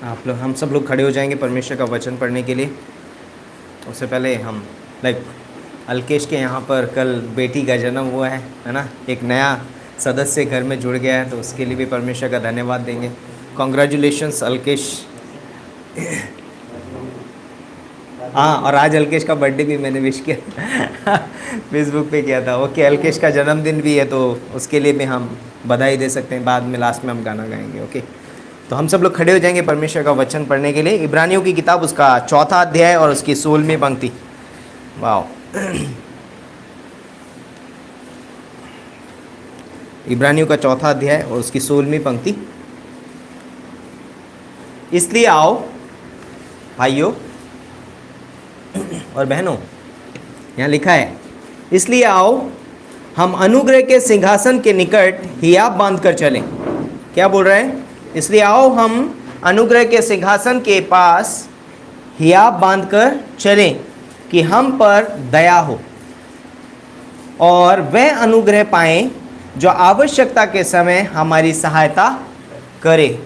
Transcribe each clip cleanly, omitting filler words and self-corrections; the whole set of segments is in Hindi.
आप लोग हम सब लोग खड़े हो जाएंगे परमेश्वर का वचन पढ़ने के लिए। उससे पहले हम अल्केश के यहाँ पर कल बेटी का जन्म हुआ है ना, एक नया सदस्य घर में जुड़ गया है, तो उसके लिए भी परमेश्वर का धन्यवाद देंगे। कॉन्ग्रेचुलेशंस अल्केश। हाँ, और आज अल्केश का बर्थडे भी मैंने विश किया फेसबुक पे किया था। ओके, अल्केश का जन्मदिन भी है तो उसके लिए भी हम बधाई दे सकते हैं। बाद में लास्ट में हम गाना गाएंगे। ओके, तो हम सब लोग खड़े हो जाएंगे परमेश्वर का वचन पढ़ने के लिए। इब्रानियों की किताब उसका 4था अध्याय और उसकी 16वीं पंक्ति। वाह, इब्रानियों का 4था अध्याय और उसकी 16वीं पंक्ति। इसलिए आओ भाइयों और बहनों, यहाँ लिखा है, इसलिए आओ हम अनुग्रह के सिंहासन के निकट हियाब बांध कर चलें। क्या बोल रहे हैं? इसलिए आओ हम अनुग्रह के सिंहासन के पास हियाब बांध कर चलें कि हम पर दया हो और वह अनुग्रह पाएं जो आवश्यकता के समय हमारी सहायता करे।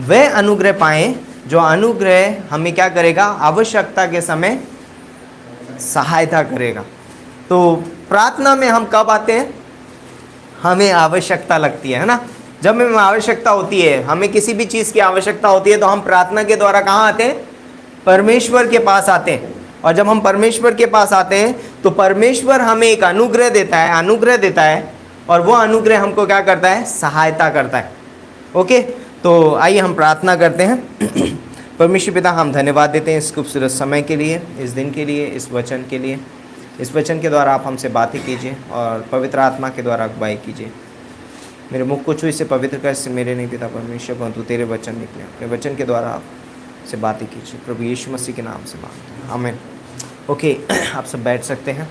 वह अनुग्रह पाएं जो अनुग्रह हमें क्या करेगा? आवश्यकता के समय सहायता करेगा। तो प्रार्थना में हम कब आते हैं? हमें आवश्यकता लगती है ना। जब हमें आवश्यकता होती है, हमें किसी भी चीज़ की आवश्यकता होती है, तो हम प्रार्थना के द्वारा कहाँ आते हैं? परमेश्वर के पास आते हैं। और जब हम परमेश्वर के पास आते हैं तो परमेश्वर हमें एक अनुग्रह देता है और वो अनुग्रह हमको क्या करता है? सहायता करता है। ओके, तो आइए हम प्रार्थना करते हैं। परमेश्वर पिता, हम धन्यवाद देते हैं इस खूबसूरत समय के लिए, इस दिन के लिए, इस वचन के लिए। इस वचन के द्वारा आप हमसे बातें कीजिए और पवित्र आत्मा के द्वारा अगुवाई कीजिए। मेरे मुख को छू, इसे पवित्र कर, से मेरे नहीं पिता परमेश्वर, परंतु तेरे वचन निकले। अपने वचन के द्वारा आप से बातें कीजिए, प्रभु यीशु मसीह के नाम से मांगते हैं, आमीन। ओके, आप सब बैठ सकते हैं।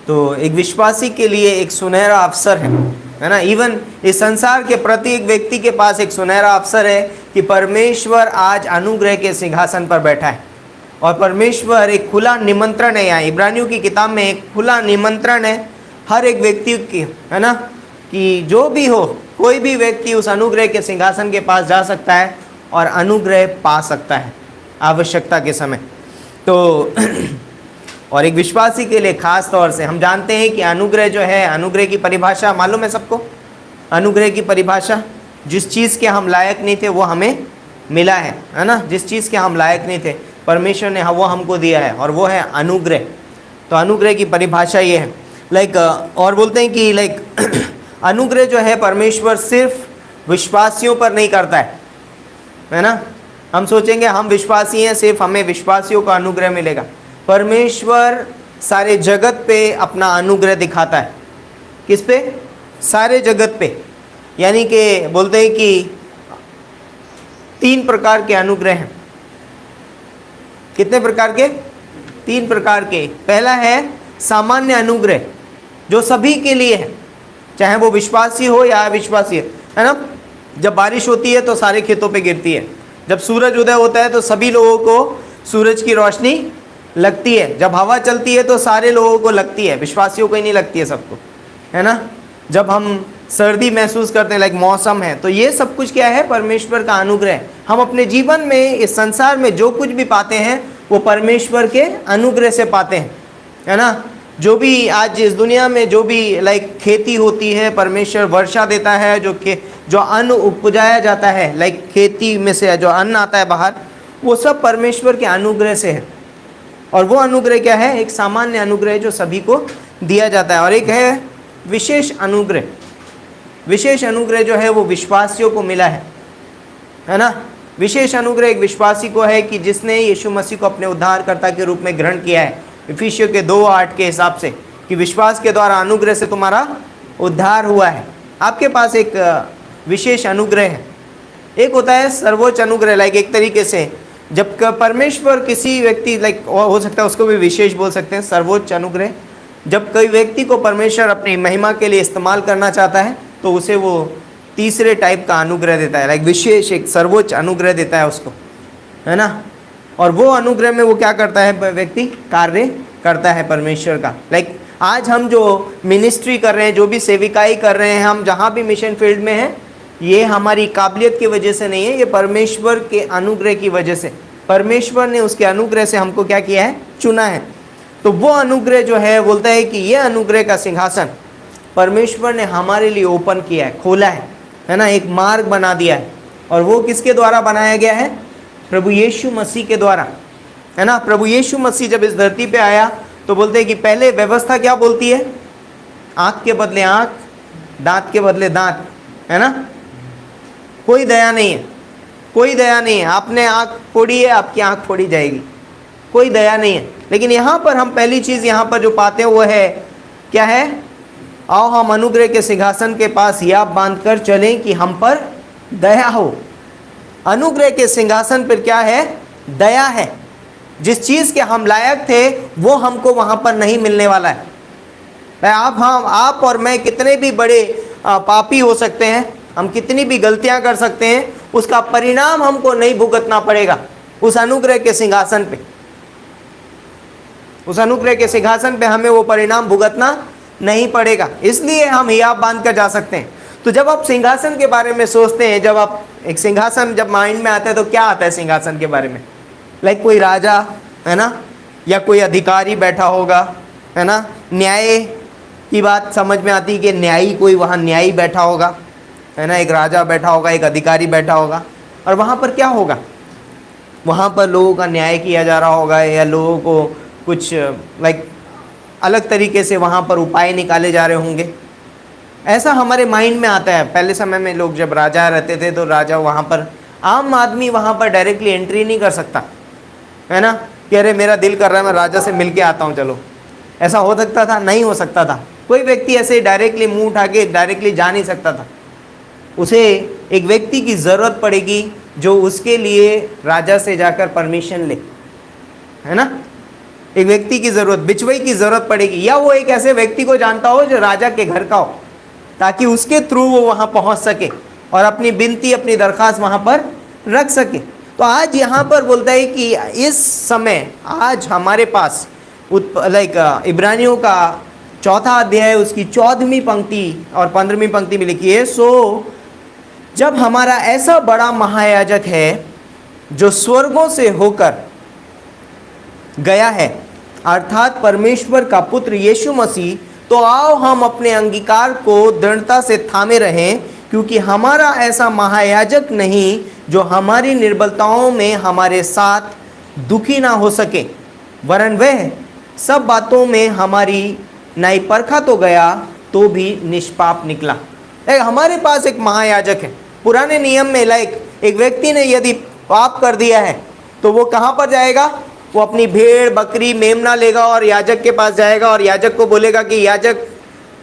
तो एक विश्वासी के लिए एक सुनहरा अवसर है ना। इवन इस संसार के प्रत्येक व्यक्ति के पास एक सुनहरा अवसर है कि परमेश्वर आज अनुग्रह के सिंहासन पर बैठा है और परमेश्वर एक खुला निमंत्रण है। यहाँ इब्रानियों की किताब में एक खुला निमंत्रण है हर एक व्यक्ति की, है ना, कि जो भी हो, कोई भी व्यक्ति उस अनुग्रह के सिंहासन के पास जा सकता है और अनुग्रह पा सकता है आवश्यकता के समय। तो और एक विश्वासी के लिए खास तौर से हम जानते हैं कि अनुग्रह जो है, अनुग्रह की परिभाषा मालूम है सबको। अनुग्रह की परिभाषा, जिस चीज़ के हम लायक नहीं थे वो हमें मिला है ना। जिस चीज़ के हम लायक नहीं थे परमेश्वर ने वो हमको दिया है और वो है अनुग्रह। तो अनुग्रह की परिभाषा ये है। और बोलते हैं कि अनुग्रह जो है परमेश्वर सिर्फ विश्वासियों पर नहीं करता है ना। हम सोचेंगे हम विश्वासी हैं, सिर्फ हमें विश्वासियों का अनुग्रह मिलेगा। परमेश्वर सारे जगत पे अपना अनुग्रह दिखाता है। किस पे? सारे जगत पे। यानी कि बोलते हैं कि 3 प्रकार के अनुग्रह हैं। कितने प्रकार के? 3 प्रकार के। पहला है सामान्य अनुग्रह, जो सभी के लिए है, चाहे वो विश्वासी हो या अविश्वासी है ना। जब बारिश होती है तो सारे खेतों पे गिरती है। जब सूरज उदय होता है तो सभी लोगों को सूरज की रोशनी लगती है। जब हवा चलती है तो सारे लोगों को लगती है, विश्वासियों को ही नहीं लगती है, सबको, है ना। जब हम सर्दी महसूस करते हैं, मौसम है, तो ये सब कुछ क्या है? परमेश्वर का अनुग्रह। हम अपने जीवन में, इस संसार में जो कुछ भी पाते हैं वो परमेश्वर के अनुग्रह से पाते हैं, है ना। जो भी आज इस दुनिया में जो भी खेती होती है, परमेश्वर वर्षा देता है, जो अन्न उपजाया जाता है, खेती में से जो अन्न आता है बाहर, वो सब परमेश्वर के अनुग्रह से है। और वो अनुग्रह क्या है? एक सामान्य अनुग्रह जो सभी को दिया जाता है। और एक है विशेष अनुग्रह। विशेष अनुग्रह जो है वो विश्वासियों को मिला है ना। विशेष अनुग्रह एक विश्वासी को है कि जिसने यीशु मसीह को अपने उद्धारकर्ता के रूप में ग्रहण किया है, इफिसियों के 2:8 के हिसाब से, कि विश्वास के द्वारा अनुग्रह से तुम्हारा उद्धार हुआ है। आपके पास एक विशेष अनुग्रह है। एक होता है सर्वोच्च अनुग्रह, एक तरीके से जब परमेश्वर किसी व्यक्ति हो सकता है उसको भी विशेष बोल सकते हैं, सर्वोच्च अनुग्रह। जब कोई व्यक्ति को परमेश्वर अपनी महिमा के लिए इस्तेमाल करना चाहता है तो उसे वो तीसरे टाइप का अनुग्रह देता है, विशेष एक सर्वोच्च अनुग्रह देता है उसको, है ना। और वो अनुग्रह में वो क्या करता है? व्यक्ति कार्य करता है परमेश्वर का। आज हम जो मिनिस्ट्री कर रहे हैं, जो भी सेविकाई कर रहे हैं, हम जहाँ भी मिशन फील्ड में हैं, ये हमारी काबिलियत की वजह से नहीं है, ये परमेश्वर के अनुग्रह की वजह से। परमेश्वर ने उसके अनुग्रह से हमको क्या किया है, चुना है। तो वो अनुग्रह जो है, बोलता है कि ये अनुग्रह का सिंहासन परमेश्वर ने हमारे लिए ओपन किया है, खोला है ना, एक मार्ग बना दिया है। और वो किसके द्वारा बनाया गया है? प्रभु यीशु मसीह के द्वारा, है ना। प्रभु यीशु मसीह जब इस धरती पे आया तो बोलते हैं कि पहले व्यवस्था क्या बोलती है? आँख के बदले आँख, दांत के बदले दांत, है ना। कोई दया नहीं है, कोई दया नहीं है। आपने आँख फोड़ी है, आपकी आँख फोड़ी जाएगी, कोई दया नहीं है। लेकिन यहाँ पर हम पहली चीज़ यहाँ पर जो पाते हैं वो है, क्या है? आओ हम अनुग्रह के सिंहासन के पास याब बांध कर चलें कि हम पर दया हो। अनुग्रह के सिंहासन पर क्या है? दया है। जिस चीज़ के हम लायक थे वो हमको वहाँ पर नहीं मिलने वाला है। आप और मैं कितने भी बड़े पापी हो सकते हैं, हम कितनी भी गलतियाँ कर सकते हैं, उसका परिणाम हमको नहीं भुगतना पड़ेगा उस अनुग्रह के सिंहासन पे। उस अनुग्रह के सिंहासन पे हमें वो परिणाम भुगतना नहीं पड़ेगा, इसलिए हम हियाब बांध कर जा सकते हैं। तो जब आप सिंहासन के बारे में सोचते हैं, जब आप एक सिंहासन जब माइंड में आता है तो क्या आता है सिंहासन के बारे में? लाइक कोई राजा, है ना, या कोई अधिकारी बैठा होगा, है ना। न्याय की बात समझ में आती है कि न्यायी, कोई वहाँ न्यायी बैठा होगा, है ना, एक राजा बैठा होगा, एक अधिकारी बैठा होगा। और वहाँ पर क्या होगा? वहाँ पर लोगों का न्याय किया जा रहा होगा, या लोगों को कुछ लाइक अलग तरीके से वहाँ पर उपाय निकाले जा रहे होंगे। ऐसा हमारे माइंड में आता है। पहले समय में लोग जब राजा रहते थे तो राजा वहाँ पर, आम आदमी वहाँ पर डायरेक्टली एंट्री नहीं कर सकता, है ना, कि अरे मेरा दिल कर रहा है मैं राजा से मिल के आता हूँ, चलो। ऐसा हो सकता था? नहीं हो सकता था। कोई व्यक्ति ऐसे डायरेक्टली मुंह उठा के डायरेक्टली जा नहीं सकता था। उसे एक व्यक्ति की ज़रूरत पड़ेगी जो उसके लिए राजा से जाकर परमिशन ले, है ना। एक व्यक्ति की ज़रूरत, बिचवई की ज़रूरत पड़ेगी, या वो एक ऐसे व्यक्ति को जानता हो जो राजा के घर का हो, ताकि उसके थ्रू वो वहाँ पहुँच सके और अपनी विनती, अपनी दरख्वास्त वहाँ पर रख सके। तो आज यहाँ पर बोलता है कि इस समय आज हमारे पास इब्रानियों का 4 अध्याय उसकी 14वीं पंक्ति और 15वीं पंक्ति में लिखी है, सो जब हमारा ऐसा बड़ा महायाजक है जो स्वर्गों से होकर गया है, अर्थात परमेश्वर का पुत्र यीशु मसीह, तो आओ हम अपने अंगीकार को दृढ़ता से थामे रहें, क्योंकि हमारा ऐसा महायाजक नहीं जो हमारी निर्बलताओं में हमारे साथ दुखी ना हो सके, वरन वह सब बातों में हमारी नाई परखा तो गया तो भी निष्पाप निकला। हमारे पास एक महायाजक है। पुराने नियम में एक व्यक्ति ने यदि पाप कर दिया है तो वो कहाँ पर जाएगा? वो अपनी भेड़, बकरी, मेमना लेगा और याजक के पास जाएगा और याजक को बोलेगा कि याजक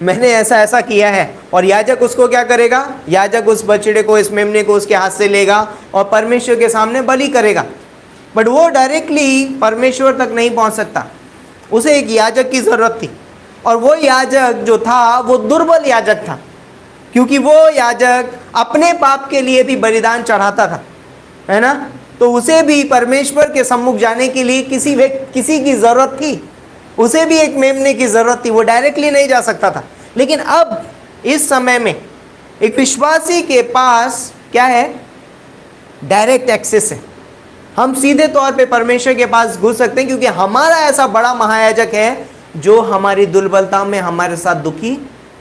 मैंने ऐसा ऐसा किया है, और याजक उसको क्या करेगा? याजक उस बछड़े को, इस मेमने को उसके हाथ से लेगा और परमेश्वर के सामने बलि करेगा। बट वो डायरेक्टली परमेश्वर तक नहीं पहुंच सकता, उसे एक याजक की ज़रूरत थी। और वो याजक जो था वो दुर्बल याजक था, क्योंकि वो याजक अपने पाप के लिए भी बलिदान चढ़ाता था, है ना। तो उसे भी परमेश्वर के सम्मुख जाने के लिए किसी की ज़रूरत थी, उसे भी एक मेमने की ज़रूरत थी, वो डायरेक्टली नहीं जा सकता था। लेकिन अब इस समय में एक विश्वासी के पास क्या है? डायरेक्ट एक्सेस है। हम सीधे तौर पे परमेश्वर के पास घुस सकते हैं, क्योंकि हमारा ऐसा बड़ा महायाजक है जो हमारी दुर्बलता में हमारे साथ दुखी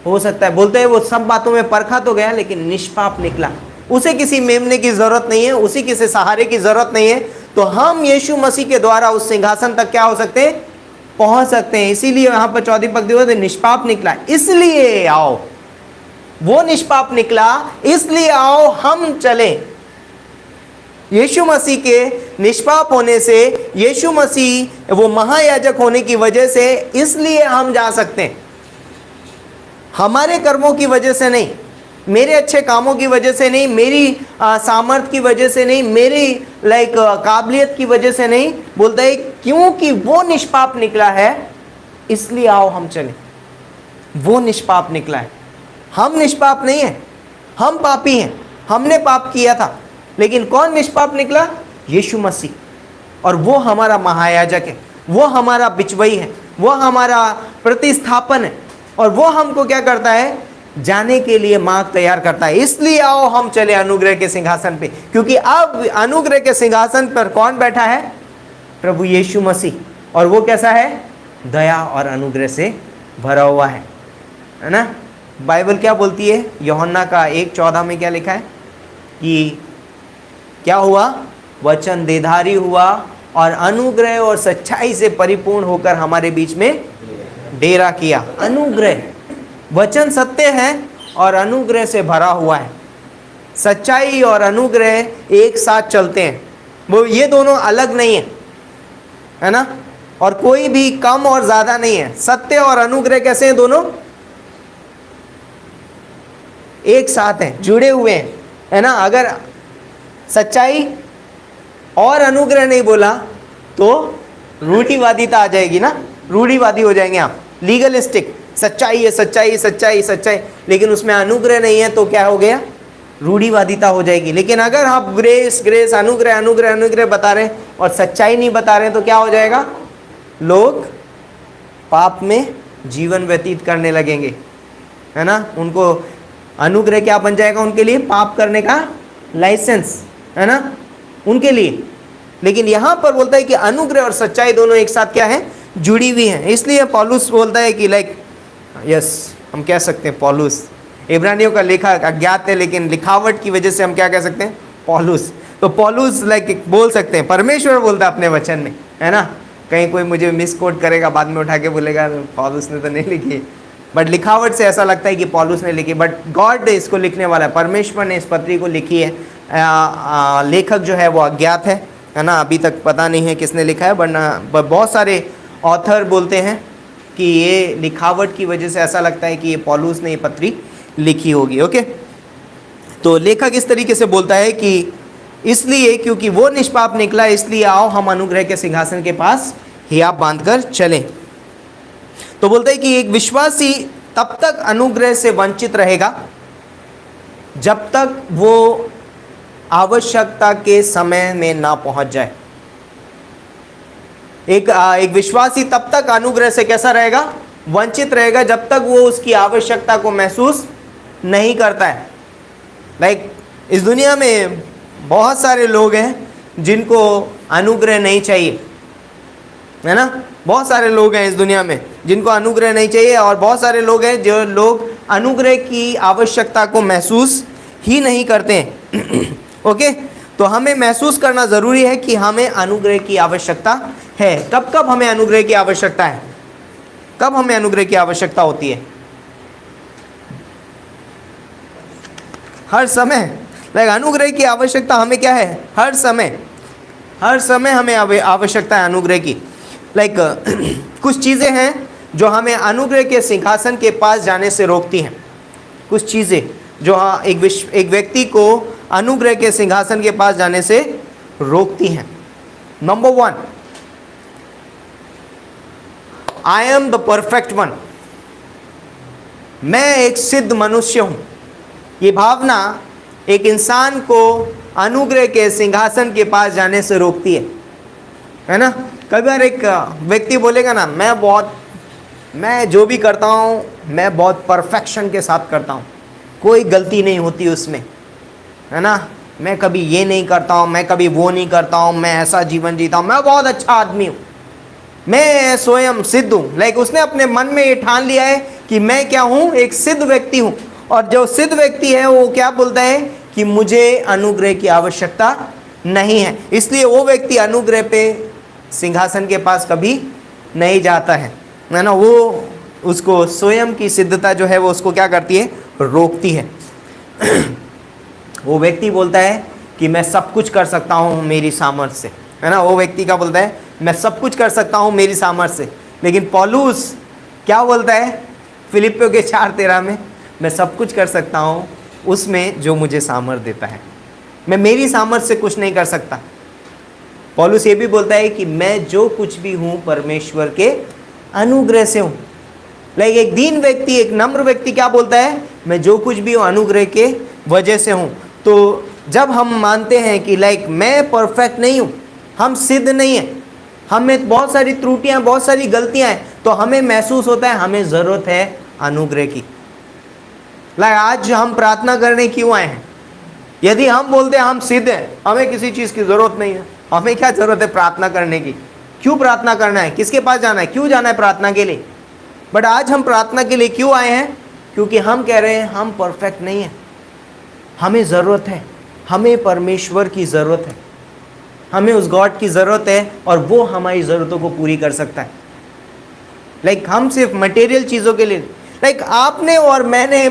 हो सकता है। बोलते हैं वो सब बातों में परखा तो गया लेकिन निष्पाप निकला। उसे किसी मेमने की ज़रूरत नहीं है, उसी किसी सहारे की ज़रूरत नहीं है। तो हम यीशु मसीह के द्वारा उस सिंहासन तक क्या हो सकते हैं? पहुंच सकते हैं। इसीलिए यहाँ पर 14 पंक्ति होती है, निष्पाप निकला इसलिए आओ। वो निष्पाप निकला इसलिए आओ हम चलें। यीशु मसीह के निष्पाप होने से, यीशु मसीह वो महायाजक होने की वजह से, इसलिए हम जा सकते हैं। हमारे कर्मों की वजह से नहीं, मेरे अच्छे कामों की वजह से नहीं, मेरी सामर्थ की वजह से नहीं, मेरी काबिलियत की वजह से नहीं। बोलता है क्योंकि वो निष्पाप निकला है इसलिए आओ हम चलें। वो निष्पाप निकला है, हम निष्पाप नहीं है, हम पापी हैं, हमने पाप किया था। लेकिन कौन निष्पाप निकला? यीशु मसीह। और वो हमारा महायाजक है, वो हमारा बिचवई है, वो हमारा प्रतिस्थापन है, और वो हमको क्या करता है, जाने के लिए मार्ग तैयार करता है। इसलिए आओ हम चले अनुग्रह के सिंहासन पे, क्योंकि अब अनुग्रह के सिंहासन पर कौन बैठा है, प्रभु यीशु मसीह, और वो कैसा है, दया और अनुग्रह से भरा हुआ है ना। बाइबल क्या बोलती है, यूहन्ना का 1:14 में क्या लिखा है कि क्या हुआ, वचन देधारी हुआ और अनुग्रह और सच्चाई से परिपूर्ण होकर हमारे बीच में डेरा किया। अनुग्रह, वचन सत्य है और अनुग्रह से भरा हुआ है। सच्चाई और अनुग्रह एक साथ चलते हैं, वो ये दोनों अलग नहीं है ना, और कोई भी कम और ज्यादा नहीं है। सत्य और अनुग्रह कैसे हैं, दोनों एक साथ हैं, जुड़े हुए हैं, है ना। अगर सच्चाई और अनुग्रह नहीं बोला तो रूढ़िवादिता आ जाएगी ना, रूढ़िवादी हो जाएंगे आप, लीगलिस्टिक, सच्चाई है सच्चाई सच्चाई सच्चाई, लेकिन उसमें अनुग्रह नहीं है तो क्या हो गया, रूढ़िवादिता हो जाएगी। लेकिन अगर आप ग्रेस ग्रेस अनुग्रह अनुग्रह अनुग्रह बता रहे हैं और सच्चाई नहीं बता रहे हैं तो क्या हो जाएगा, लोग पाप में जीवन व्यतीत करने लगेंगे, है ना। उनको अनुग्रह क्या बन जाएगा, उनके लिए पाप करने का लाइसेंस, है ना, उनके लिए। लेकिन यहां पर बोलता है कि अनुग्रह और सच्चाई दोनों एक साथ क्या है, जुड़ी हुई हैं। इसलिए पौलुस बोलता है कि लाइक यस, हम कह सकते हैं पौलुस, इब्रानियों का लेखक अज्ञात है लेकिन लिखावट की वजह से हम क्या कह सकते हैं, पौलुस। तो पौलुस लाइक बोल सकते हैं, परमेश्वर बोलता है अपने वचन में, है ना। कहीं कोई मुझे मिस कोट करेगा, बाद में उठा के बोलेगा पौलुस ने तो नहीं लिखी, बट लिखावट से ऐसा लगता है कि पौलुस ने लिखी, बट गॉड इसको लिखने वाला है, परमेश्वर ने इस पत्री को लिखी है। लेखक जो है वो अज्ञात है ना, अभी तक पता नहीं है किसने लिखा है, वरना बहुत सारे ऑथर बोलते हैं कि ये लिखावट की वजह से ऐसा लगता है कि ये पौलुस ने ये पत्री लिखी होगी। ओके, तो लेखक इस तरीके से बोलता है कि इसलिए क्योंकि वो निष्पाप निकला, इसलिए आओ हम अनुग्रह के सिंहासन के पास हियाब बांधकर चलें। तो बोलते हैं कि एक विश्वासी तब तक अनुग्रह से वंचित रहेगा जब तक वो आवश्यकता के समय में ना पहुंच जाए। एक विश्वासी तब तक अनुग्रह से कैसा रहेगा, वंचित रहेगा, जब तक वो उसकी आवश्यकता को महसूस नहीं करता है। लाइक इस दुनिया में बहुत सारे लोग हैं जिनको अनुग्रह नहीं चाहिए, है ना। बहुत सारे लोग हैं इस दुनिया में जिनको अनुग्रह नहीं चाहिए, और बहुत सारे लोग हैं जो लोग अनुग्रह की आवश्यकता को महसूस ही नहीं करते हैं। ओके, तो हमें महसूस करना ज़रूरी है कि हमें अनुग्रह की आवश्यकता है। कब कब हमें अनुग्रह की आवश्यकता है, कब हमें अनुग्रह की आवश्यकता होती है, हर समय। लाइक अनुग्रह की आवश्यकता हमें क्या है, हर समय, हर समय हमें आवश्यकता है अनुग्रह की। लाइक कुछ चीज़ें हैं जो हमें अनुग्रह के सिंहासन के पास जाने से रोकती हैं। कुछ चीज़ें जो एक व्यक्ति को अनुग्रह के सिंहासन के पास जाने से रोकती हैं। Number 1, I am the perfect one, मैं एक सिद्ध मनुष्य हूं। ये भावना एक इंसान को अनुग्रह के सिंहासन के पास जाने से रोकती है ना। कई बार एक व्यक्ति बोलेगा ना, मैं जो भी करता हूँ मैं बहुत परफेक्शन के साथ करता हूँ, कोई गलती नहीं होती उसमें, है ना। मैं कभी ये नहीं करता हूँ, मैं कभी वो नहीं करता हूँ, मैं ऐसा जीवन जीता हूँ, मैं बहुत अच्छा आदमी हूँ, मैं स्वयं सिद्ध हूँ। लाइक उसने अपने मन में ये ठान लिया है कि मैं क्या हूँ, एक सिद्ध व्यक्ति हूँ। और जो सिद्ध व्यक्ति है वो क्या बोलता है कि मुझे अनुग्रह की आवश्यकता नहीं है, इसलिए वो व्यक्ति अनुग्रह पे सिंहासन के पास कभी नहीं जाता है ना। वो उसको स्वयं की सिद्धता जो है वो उसको क्या करती है, रोकती है। वो व्यक्ति बोलता है कि मैं सब कुछ कर सकता हूँ मेरी सामर्थ्य से, है ना। वो व्यक्ति क्या बोलता है, मैं सब कुछ कर सकता हूँ मेरी सामर्थ्य से। लेकिन पौलुस क्या बोलता है फिलिपियों के 4:13 में, मैं सब कुछ कर सकता हूँ उसमें जो मुझे सामर्थ्य देता है। मैं मेरी सामर्थ्य से कुछ नहीं कर सकता। पौलुस ये भी बोलता है कि मैं जो कुछ भी हूँ परमेश्वर के अनुग्रह से हूँ। लाइक एक दीन व्यक्ति, एक नम्र व्यक्ति क्या बोलता है, मैं जो कुछ भी हूँ अनुग्रह के वजह से हूँ। तो जब हम मानते हैं कि लाइक मैं परफेक्ट नहीं हूँ, हम सिद्ध नहीं हैं, हम में बहुत सारी त्रुटियाँ, बहुत सारी गलतियाँ हैं, तो तो हमें महसूस होता है हमें ज़रूरत है अनुग्रह की। आज हम प्रार्थना करने क्यों आए हैं? यदि हम बोलते हैं हम सिद्ध हैं, हमें किसी चीज़ की ज़रूरत नहीं है, हमें क्या ज़रूरत है प्रार्थना करने की? क्यों प्रार्थना करना है? किसके पास जाना है? क्यों जाना है प्रार्थना के लिए? बट आज हम प्रार्थना के लिए क्यों आए हैं? क्योंकि हम कह रहे हैं हम परफेक्ट नहीं हैं, हमें ज़रूरत है, हमें परमेश्वर की ज़रूरत है, हमें उस गॉड की ज़रूरत है और वो हमारी ज़रूरतों को पूरी कर सकता है। हम सिर्फ मटेरियल चीज़ों के लिए आपने और मैंने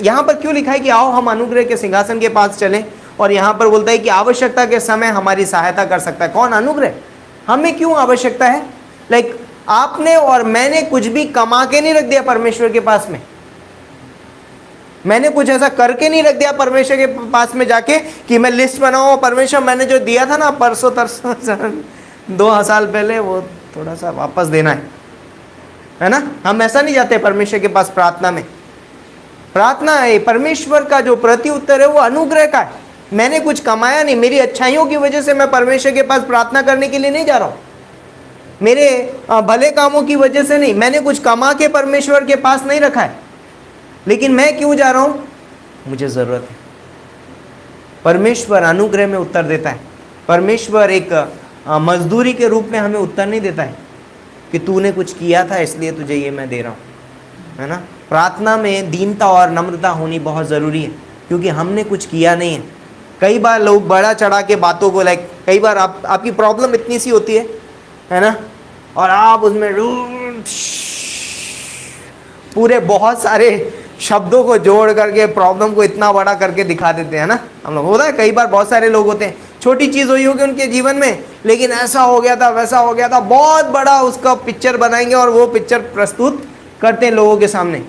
यहाँ पर क्यों लिखा है कि आओ हम अनुग्रह के सिंहासन के पास चलें, और यहाँ पर बोलता है कि आवश्यकता के समय हमारी सहायता कर सकता है कौन? अनुग्रह। हमें क्यों आवश्यकता है? आपने और मैंने कुछ भी कमा के नहीं रख दिया परमेश्वर के पास में, मैंने कुछ ऐसा करके नहीं रख दिया परमेश्वर के पास में जाके कि मैं लिस्ट बनाऊं, परमेश्वर मैंने जो दिया था ना परसों तरसों 2 साल पहले वो थोड़ा सा वापस देना है ना। हम ऐसा नहीं जाते परमेश्वर के पास प्रार्थना में। प्रार्थना है परमेश्वर का जो प्रति उत्तर है वो अनुग्रह का है। मैंने कुछ कमाया नहीं, मेरी अच्छाइयों की वजह से मैं परमेश्वर के पास प्रार्थना करने के लिए नहीं जा रहा हूँ, मेरे भले कामों की वजह से नहीं, मैंने कुछ कमा के परमेश्वर के पास नहीं रखा है, लेकिन मैं क्यों जा रहा हूँ? मुझे ज़रूरत है। परमेश्वर अनुग्रह में उत्तर देता है। परमेश्वर एक मजदूरी के रूप में हमें उत्तर नहीं देता है कि तूने कुछ किया था इसलिए तुझे ये मैं दे रहा हूँ, है ना। प्रार्थना में दीनता और नम्रता होनी बहुत ज़रूरी है, क्योंकि हमने कुछ किया नहीं है। कई बार लोग बड़ा चढ़ा के बातों को कई बार आपकी प्रॉब्लम इतनी सी होती है ना, और आप उसमें पूरे बहुत सारे शब्दों को जोड़ करके प्रॉब्लम को इतना बड़ा करके दिखा देते हैं ना। हम लोग होता है कई बार, बहुत सारे लोग होते हैं, छोटी चीज़ हुई होगी उनके जीवन में, लेकिन ऐसा हो गया था वैसा हो गया था, बहुत बड़ा उसका पिक्चर बनाएंगे और वो पिक्चर प्रस्तुत करते हैं लोगों के सामने।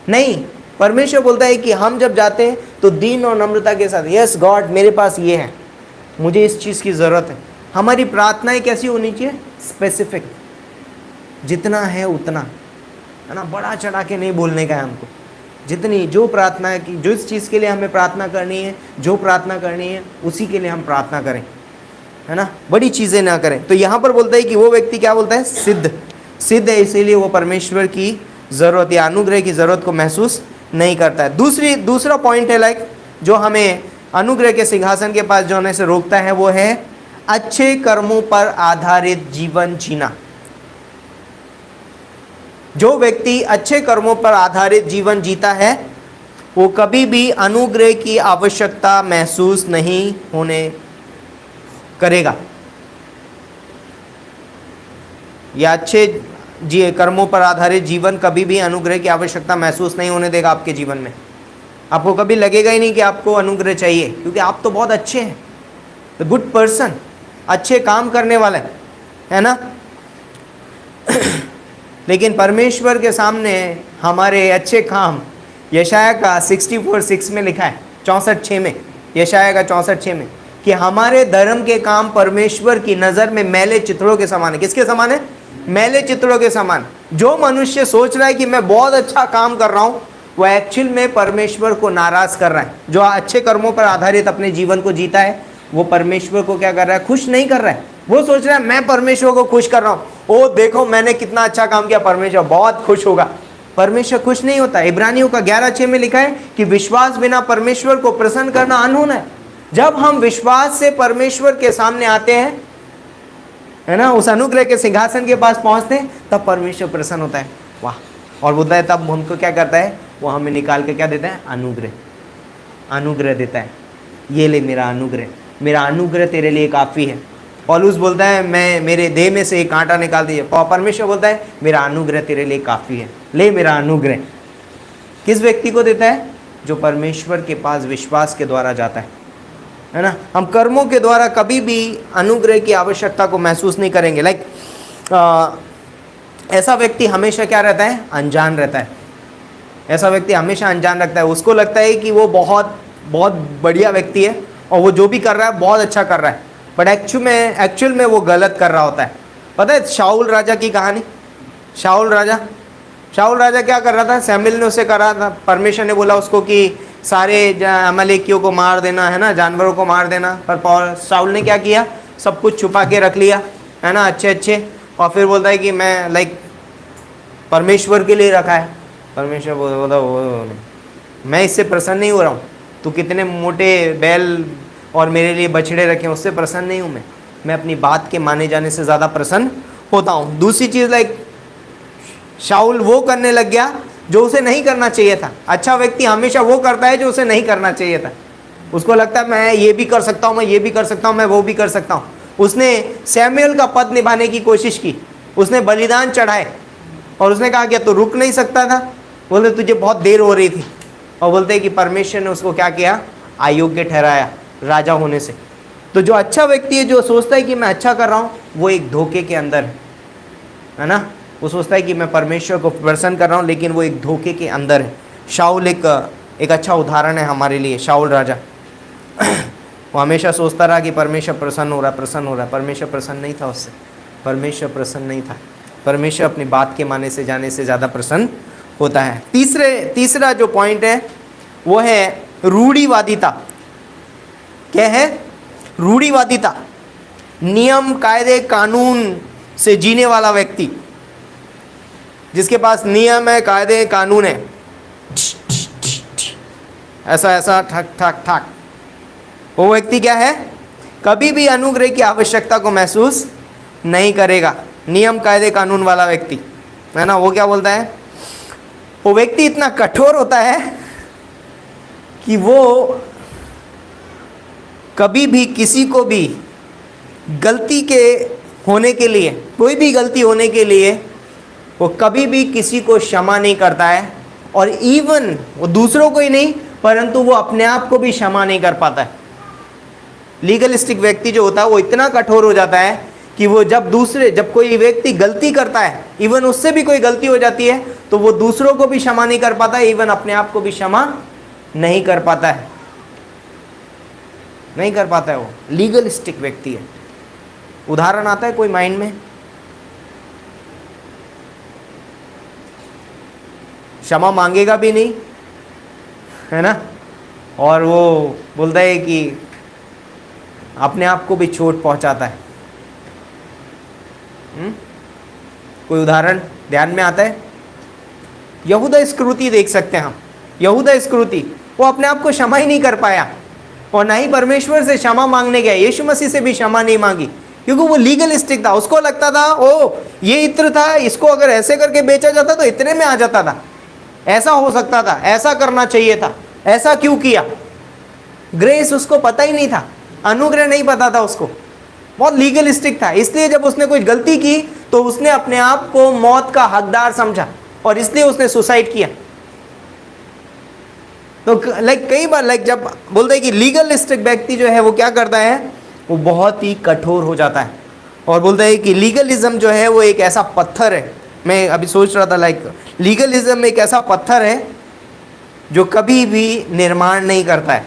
नहीं, परमेश्वर बोलता है कि हम जब जाते हैं तो दीन और नम्रता के साथ, यस गॉड मेरे पास ये है, मुझे इस चीज़ की ज़रूरत है। हमारी प्रार्थनाएं कैसी होनी चाहिए? स्पेसिफिक, जितना है उतना, है ना, बड़ा चढ़ा के नहीं बोलने का है हमको। जितनी जो प्रार्थना की, जो इस चीज़ के लिए हमें प्रार्थना करनी है, जो प्रार्थना करनी है उसी के लिए हम प्रार्थना करें, है ना, बड़ी चीज़ें ना करें। तो यहाँ पर बोलता है कि वो व्यक्ति क्या बोलता है? सिद्ध है, इसीलिए वो परमेश्वर की ज़रूरत या अनुग्रह की ज़रूरत को महसूस नहीं करता है। दूसरा पॉइंट है जो हमें अनुग्रह के सिंहासन के पास जाने से रोकता है, वो है अच्छे कर्मों पर आधारित जीवन जीना। जो व्यक्ति अच्छे कर्मों पर आधारित जीवन जीता है वो कभी भी अनुग्रह की आवश्यकता महसूस नहीं होने करेगा, या अच्छे कर्मों पर आधारित जीवन कभी भी अनुग्रह की आवश्यकता महसूस नहीं होने देगा आपके जीवन में। आपको कभी लगेगा ही नहीं कि आपको अनुग्रह चाहिए, क्योंकि आप तो बहुत अच्छे हैं, द गुड पर्सन, अच्छे काम करने वाले, है ना। लेकिन परमेश्वर के सामने हमारे अच्छे काम, यशाया का 64:6 में लिखा है, 64:6 में, यशाया का 64:6 में, कि हमारे धर्म के काम परमेश्वर की नज़र में मैले चित्रों के समान है। किसके समान है? मैले चित्रों के समान। जो मनुष्य सोच रहा है कि मैं बहुत अच्छा काम कर रहा हूँ, वह एक्चुअल में परमेश्वर को नाराज़ कर रहा है। जो अच्छे कर्मों पर आधारित अपने जीवन को जीता है वो परमेश्वर को क्या कर रहा है? खुश नहीं कर रहा है। वो सोच रहा है मैं परमेश्वर को खुश कर रहा हूँ, ओ देखो मैंने कितना अच्छा काम किया, परमेश्वर बहुत खुश होगा। परमेश्वर खुश नहीं होता। इब्रानियों का 11:6 में लिखा है कि विश्वास बिना परमेश्वर को प्रसन्न करना अनहोना है। जब हम विश्वास से परमेश्वर के सामने आते हैं, है ना, उस अनुग्रह के सिंहासन के पास पहुंचते हैं, तब परमेश्वर प्रसन्न होता है। वाह। और बोलता है, तब हमको क्या करता है? वो हमें निकाल के क्या देता है? अनुग्रह देता है। ये ले मेरा अनुग्रह तेरे लिए काफ़ी है। पौलुस बोलता है मैं मेरे देह में से एक कांटा निकाल दीजिए। परमेश्वर बोलता है मेरा अनुग्रह तेरे लिए काफ़ी है, ले मेरा अनुग्रह। किस व्यक्ति को देता है? जो परमेश्वर के पास विश्वास के द्वारा जाता है ना। हम कर्मों के द्वारा कभी भी अनुग्रह की आवश्यकता को महसूस नहीं करेंगे। ऐसा व्यक्ति हमेशा क्या रहता है? अनजान रहता है। ऐसा व्यक्ति हमेशा अनजान रखता है। उसको लगता है कि वो बहुत बहुत बढ़िया व्यक्ति है और वो जो भी कर रहा है बहुत अच्छा कर रहा है, बट एक्चुअल में वो गलत कर रहा होता है। पता है शाऊल राजा की कहानी? शाऊल राजा क्या कर रहा था? शमूएल ने उसे करा था, परमेश्वर ने बोला उसको कि सारे अमालेकियों को मार देना, है ना, जानवरों को मार देना। पर शाऊल ने क्या किया? सब कुछ छुपा के रख लिया, है ना, अच्छे और फिर बोलता है कि मैं लाइक परमेश्वर के लिए रखा है। परमेश्वर बोलता वो मैं इससे प्रसन्न नहीं हो रहा हूँ। तू कितने मोटे बैल और मेरे लिए बछड़े रखे हैं, उससे प्रसन्न नहीं हूँ मैं अपनी बात के माने जाने से ज़्यादा प्रसन्न होता हूँ। दूसरी चीज़ लाइक शाऊल वो करने लग गया जो उसे नहीं करना चाहिए था। अच्छा व्यक्ति हमेशा वो करता है जो उसे नहीं करना चाहिए था। उसको लगता है मैं ये भी कर सकता हूँ, मैं ये भी कर सकता हूँ, मैं वो भी कर सकता हूँ। उसने सैमुएल का पद निभाने की कोशिश की, उसने बलिदान चढ़ाए और उसने कहा क्या तू रुक नहीं सकता था? बोलते तुझे बहुत देर हो रही थी। और बोलते कि परमेश्वर ने उसको क्या किया? अयोग्य ठहराया राजा होने से। तो जो अच्छा व्यक्ति है, जो सोचता है कि मैं अच्छा कर रहा हूँ, वो एक धोखे के अंदर है ना। वो सोचता है कि मैं परमेश्वर को प्रसन्न कर रहा हूँ, लेकिन वो एक धोखे के अंदर है। शाऊल एक अच्छा उदाहरण है हमारे लिए। शाऊल राजा वो हमेशा सोचता रहा कि परमेश्वर प्रसन्न हो रहा है। परमेश्वर प्रसन्न नहीं था उससे। परमेश्वर प्रसन्न नहीं था। परमेश्वर अपनी बात के माने से जाने से ज़्यादा प्रसन्न होता है। तीसरा जो पॉइंट है वो है रूढ़िवादिता। क्या है? रूढ़िवादिता। नियम कायदे कानून से जीने वाला व्यक्ति, जिसके पास नियम है, कायदे कानून है, ऐसा ऐसा ठक ठक ठक, वो व्यक्ति क्या है? कभी भी अनुग्रह की आवश्यकता को महसूस नहीं करेगा। नियम कायदे कानून वाला व्यक्ति है ना, वो क्या बोलता है? वो व्यक्ति इतना कठोर होता है कि वो कभी भी किसी को भी गलती के होने के लिए, कोई भी गलती होने के लिए वो कभी भी किसी को क्षमा नहीं करता है। और इवन वो दूसरों को ही नहीं, परंतु वो अपने आप को भी क्षमा नहीं कर पाता है। लीगलिस्टिक व्यक्ति जो होता है वो इतना कठोर हो जाता है कि वो जब कोई व्यक्ति गलती करता है, इवन उससे भी कोई गलती हो जाती है, तो वो दूसरों को भी क्षमा नहीं कर पाता है, इवन अपने आप को भी क्षमा नहीं कर पाता है। नहीं कर पाता है, वो लीगलिस्टिक व्यक्ति है। उदाहरण आता है कोई माइंड में? क्षमा मांगेगा भी नहीं, है ना, और वो बोलता है कि अपने आप को भी चोट पहुंचाता है। कोई उदाहरण ध्यान में आता है? यहूदा इस्करियोती देख सकते हैं हम। यहूदा इस्करियोती वो अपने आप को क्षमा ही नहीं कर पाया और ना ही परमेश्वर से क्षमा मांगने गया। यीशु मसीह से भी क्षमा नहीं मांगी, क्योंकि वो लीगलिस्टिक था। उसको लगता था ओ ये इत्र था, इसको अगर ऐसे करके बेचा जाता तो इतने में आ जाता था, ऐसा हो सकता था, ऐसा करना चाहिए था, ऐसा क्यों किया? ग्रेस उसको पता ही नहीं था, अनुग्रह नहीं पता था उसको, बहुत लीगलिस्टिक था। इसलिए जब उसने कोई गलती की तो उसने अपने आप को मौत का हकदार समझा और इसलिए उसने सुसाइड किया। तो कई बार जब बोलते हैं कि लीगलिस्टिक व्यक्ति जो है वो क्या करता है? वो बहुत ही कठोर हो जाता है और बोलते हैं कि लीगलिज्म जो है वो एक ऐसा पत्थर है। मैं अभी सोच रहा था लीगलिज्म एक ऐसा पत्थर है जो कभी भी निर्माण नहीं करता है,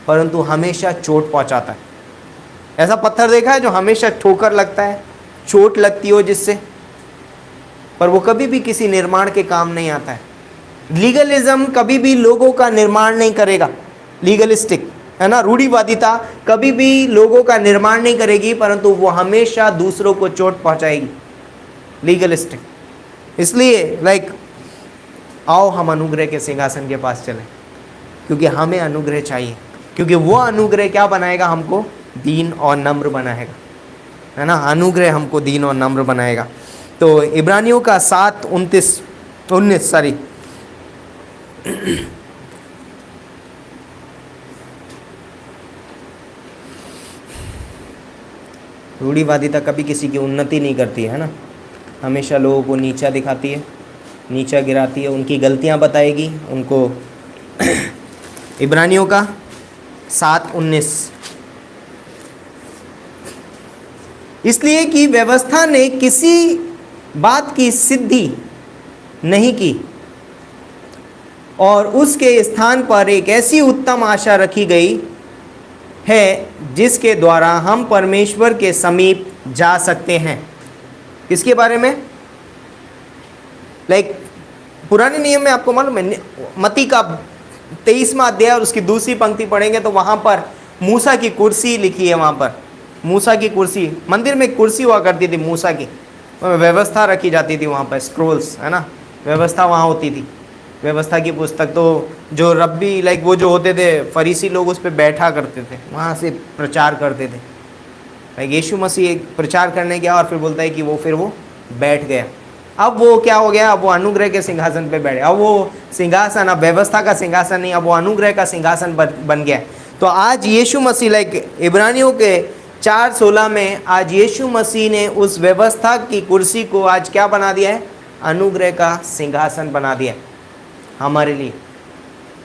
परंतु हमेशा चोट पहुंचाता है। ऐसा पत्थर देखा है जो हमेशा ठोकर लगता है, चोट लगती हो जिससे, पर वो कभी भी किसी निर्माण के काम नहीं आता है। लीगलिज्म कभी भी लोगों का निर्माण नहीं करेगा। लीगलिस्टिक है ना, रूढ़िवादिता कभी भी लोगों का निर्माण नहीं करेगी, परंतु वो हमेशा दूसरों को चोट पहुंचाएगी। लीगलिस्टिक। इसलिए आओ हम अनुग्रह के सिंहासन के पास चलें, क्योंकि हमें अनुग्रह चाहिए, क्योंकि वो अनुग्रह क्या बनाएगा? हमको दीन और नम्र बनाएगा, है ना। अनुग्रह हमको दीन और नम्र बनाएगा। तो इब्रानियों का 7:19 रूढ़िवादिता कभी किसी की उन्नति नहीं करती है ना, हमेशा लोगों को नीचा दिखाती है, नीचा गिराती है, उनकी गलतियां बताएगी उनको। इब्रानियों का 7:19, इसलिए कि व्यवस्था ने किसी बात की सिद्धि नहीं की और उसके स्थान पर एक ऐसी उत्तम आशा रखी गई है जिसके द्वारा हम परमेश्वर के समीप जा सकते हैं। किसके बारे में? पुराने नियम में आपको मालूम है, मत्ती का 23वां अध्याय और उसकी दूसरी पंक्ति पढ़ेंगे तो वहां पर मूसा की कुर्सी लिखी है। वहां पर मूसा की कुर्सी, मंदिर में एक कुर्सी हुआ करती थी मूसा की, व्यवस्था रखी जाती थी वहाँ पर, स्क्रोल्स, है ना, व्यवस्था वहाँ होती थी, व्यवस्था की पुस्तक। तो जो रब्बी लाइक वो जो होते थे फरीसी लोग, उस पर बैठा करते थे, वहाँ से प्रचार करते थे। लाइक यीशु मसीह एक प्रचार करने गया और फिर बोलता है कि फिर वो बैठ गया। अब वो क्या हो गया, अब वो अनुग्रह के सिंहासन पे बैठे। अब वो सिंहासन अब व्यवस्था का सिंहासन नहीं, अब वो अनुग्रह का सिंहासन बन गया। तो आज यीशु मसीह लाइक इब्रानियों के 4:16 में आज यीशु मसीह ने उस व्यवस्था की कुर्सी को आज क्या बना दिया है, अनुग्रह का सिंहासन बना दिया है हमारे लिए।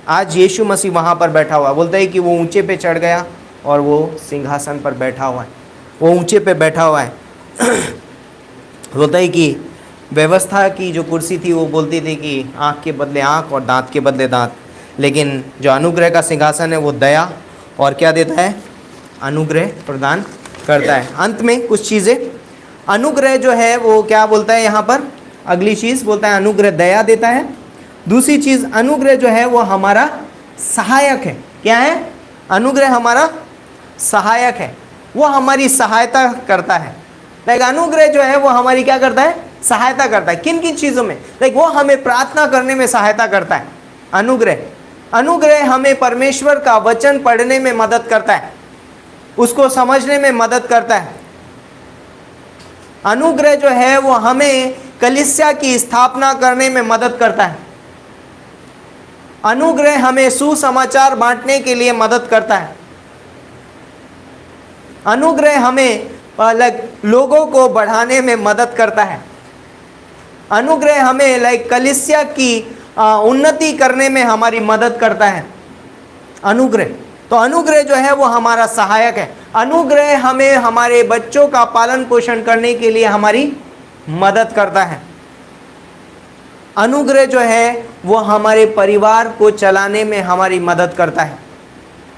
आज यीशु मसीह वहाँ पर बैठा हुआ है। बोलता है कि वो ऊंचे पे चढ़ गया और वो सिंहासन पर बैठा हुआ है, वो ऊंचे पे बैठा हुआ है। बोलता है कि व्यवस्था की जो कुर्सी थी वो बोलती थी कि आँख के बदले आँख और दांत के बदले दांत, लेकिन जो अनुग्रह का सिंहासन है वो दया और क्या देता है, अनुग्रह प्रदान करता है। अंत में कुछ चीज़ें, अनुग्रह जो है वो क्या बोलता है यहाँ पर, अगली चीज़ बोलता है अनुग्रह दया देता है। दूसरी चीज़, अनुग्रह जो है वो हमारा सहायक है। क्या है, अनुग्रह हमारा सहायक है, वो हमारी सहायता करता है। लाइक अनुग्रह जो है वो हमारी क्या करता है, सहायता करता है। किन किन चीज़ों में, लाइक वो हमें प्रार्थना करने में सहायता करता है। अनुग्रह हमें परमेश्वर का वचन पढ़ने में मदद करता है, उसको समझने में मदद करता है। अनुग्रह जो है वो हमें कलीसिया की स्थापना करने में मदद करता है। अनुग्रह हमें सुसमाचार बांटने के लिए मदद करता है। अनुग्रह हमें लोगों को बढ़ाने में मदद करता है। अनुग्रह हमें कलीसिया की उन्नति करने में हमारी मदद करता है। अनुग्रह, तो अनुग्रह जो है वो हमारा सहायक है। अनुग्रह हमें हमारे बच्चों का पालन पोषण करने के लिए हमारी मदद करता है। अनुग्रह जो है वो हमारे परिवार को चलाने में हमारी मदद करता है।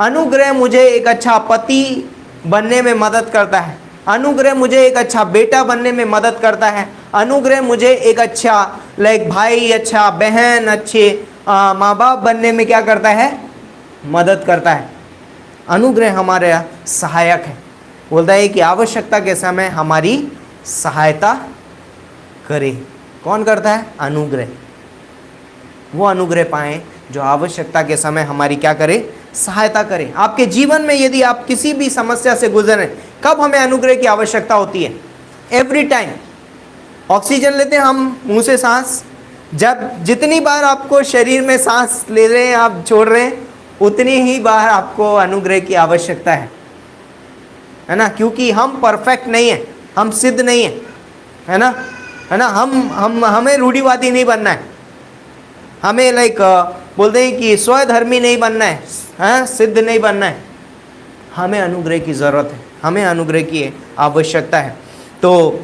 अनुग्रह मुझे एक अच्छा पति बनने में मदद करता है। अनुग्रह मुझे एक अच्छा बेटा बनने में मदद करता है। अनुग्रह मुझे एक अच्छा भाई, अच्छा बहन, अच्छे माँ बाप बनने में क्या करता है, मदद करता है। अनुग्रह हमारा सहायक है। बोलता है कि आवश्यकता के समय हमारी सहायता करे। कौन करता है, अनुग्रह। वो अनुग्रह पाएं जो आवश्यकता के समय हमारी क्या करे, सहायता करे। आपके जीवन में यदि आप किसी भी समस्या से गुजरें, कब हमें अनुग्रह की आवश्यकता होती है, एवरी टाइम। ऑक्सीजन लेते हैं हम मुंह से सांस, जब जितनी बार आपको शरीर में सांस ले रहे हैं, आप छोड़ रहे हैं, उतनी ही बार आपको अनुग्रह की आवश्यकता है ना। क्योंकि हम परफेक्ट नहीं हैं, हम सिद्ध नहीं हैं, है ना। हमें रूढ़िवादी नहीं बनना है। हमें बोलते हैं कि स्वधर्मी नहीं बनना है, हाँ, सिद्ध नहीं बनना है। हमें अनुग्रह की ज़रूरत है, हमें अनुग्रह की आवश्यकता है। तो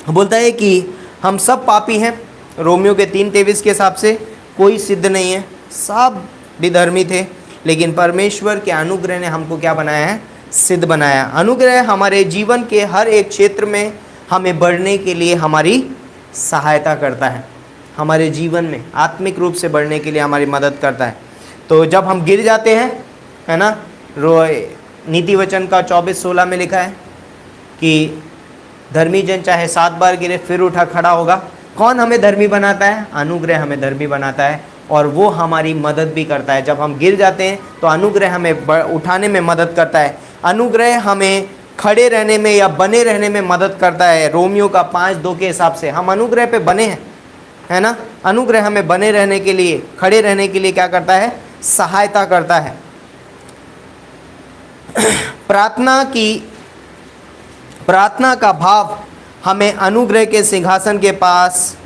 बोलता है कि हम सब पापी हैं। रोमियो के 3:23 के हिसाब से कोई सिद्ध नहीं है, सब विधर्मी थे, लेकिन परमेश्वर के अनुग्रह ने हमको क्या बनाया है, सिद्ध बनाया। अनुग्रह हमारे जीवन के हर एक क्षेत्र में हमें बढ़ने के लिए हमारी सहायता करता है। हमारे जीवन में आत्मिक रूप से बढ़ने के लिए हमारी मदद करता है। तो जब हम गिर जाते हैं, है ना, नीति वचन का 24:16 में लिखा है कि धर्मी जन चाहे 7 बार गिरे फिर उठा खड़ा होगा। कौन हमें धर्मी बनाता है, अनुग्रह हमें धर्मी बनाता है, और वो हमारी मदद भी करता है। जब हम गिर जाते हैं तो अनुग्रह हमें उठाने में मदद करता है। अनुग्रह हमें खड़े रहने में या बने रहने में मदद करता है। रोमियो का 5:2 के हिसाब से हम अनुग्रह पे बने हैं, है ना। अनुग्रह हमें बने रहने के लिए, खड़े रहने के लिए क्या करता है, सहायता करता है। प्रार्थना का भाव हमें अनुग्रह के सिंहासन के पास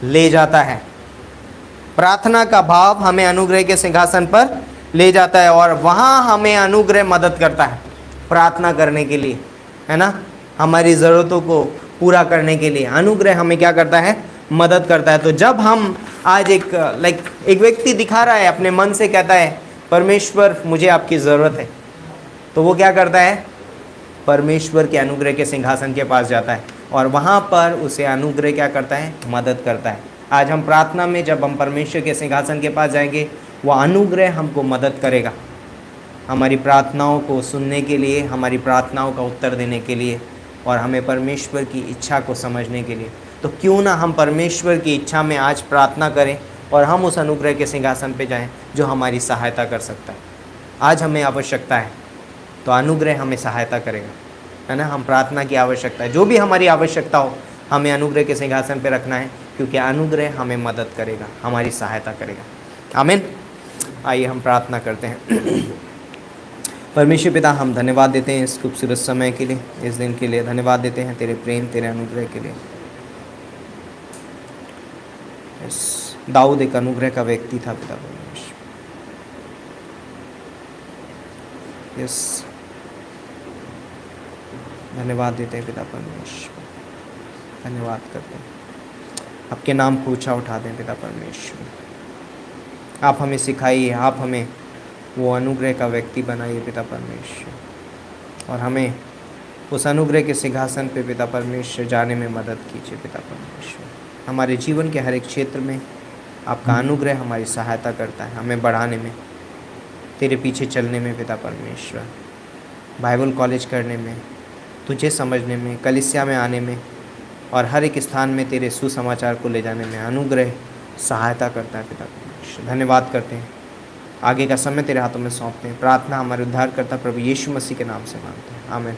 ले जाता है। प्रार्थना का भाव हमें अनुग्रह के सिंहासन पर ले जाता है, और वहाँ हमें अनुग्रह मदद करता है प्रार्थना करने के लिए, है ना। हमारी ज़रूरतों को पूरा करने के लिए अनुग्रह हमें क्या करता है, मदद करता है। तो जब हम आज एक व्यक्ति दिखा रहा है, अपने मन से कहता है परमेश्वर मुझे आपकी ज़रूरत है, तो वो क्या करता है, परमेश्वर के अनुग्रह के सिंहासन के पास जाता है, और वहाँ पर उसे अनुग्रह क्या करता है, मदद करता है। आज हम प्रार्थना में जब हम परमेश्वर के सिंहासन के पास जाएंगे, वह अनुग्रह हमको मदद करेगा हमारी प्रार्थनाओं को सुनने के लिए, हमारी प्रार्थनाओं का उत्तर देने के लिए, और हमें परमेश्वर की इच्छा को समझने के लिए। तो क्यों ना हम परमेश्वर की इच्छा में आज प्रार्थना करें और हम उस अनुग्रह के सिंहासन पे जाएं जो हमारी सहायता कर सकता है। आज हमें आवश्यकता है तो अनुग्रह हमें सहायता करेगा, है ना। हम प्रार्थना की आवश्यकता है, जो भी हमारी आवश्यकता हो हमें अनुग्रह के सिंहासन पे रखना है, क्योंकि अनुग्रह हमें मदद करेगा, हमारी सहायता करेगा। आमीन। आइए हम प्रार्थना करते हैं। परमेश्वर पिता, हम धन्यवाद देते हैं इस खूबसूरत समय के लिए, इस दिन के लिए धन्यवाद देते हैं, तेरे प्रेम तेरे अनुग्रह के लिए। दाऊद एक अनुग्रह का व्यक्ति था पिता परमेश्वर। यस, धन्यवाद देते हैं पिता परमेश्वर, धन्यवाद करते हैं, आपके नाम को ऊंचा उठा दें पिता परमेश्वर। आप हमें सिखाइए, आप हमें वो अनुग्रह का व्यक्ति बनाइए पिता परमेश्वर, और हमें उस अनुग्रह के सिंहासन पे पिता परमेश्वर जाने में मदद कीजिए पिता परमेश्वर। हमारे जीवन के हर एक क्षेत्र में आपका अनुग्रह हमारी सहायता करता है, हमें बढ़ाने में, तेरे पीछे चलने में पिता परमेश्वर, बाइबल कॉलेज करने में, तुझे समझने में, कलीसिया में आने में, और हर एक स्थान में तेरे सुसमाचार को ले जाने में अनुग्रह सहायता करता है पिता परमेश्वर। धन्यवाद करते हैं, आगे का समय तेरे हाथों में सौंपते हैं। प्रार्थना हमारे उद्धारकर्ता प्रभु यीशु मसीह के नाम से मांगते हैं, आमीन।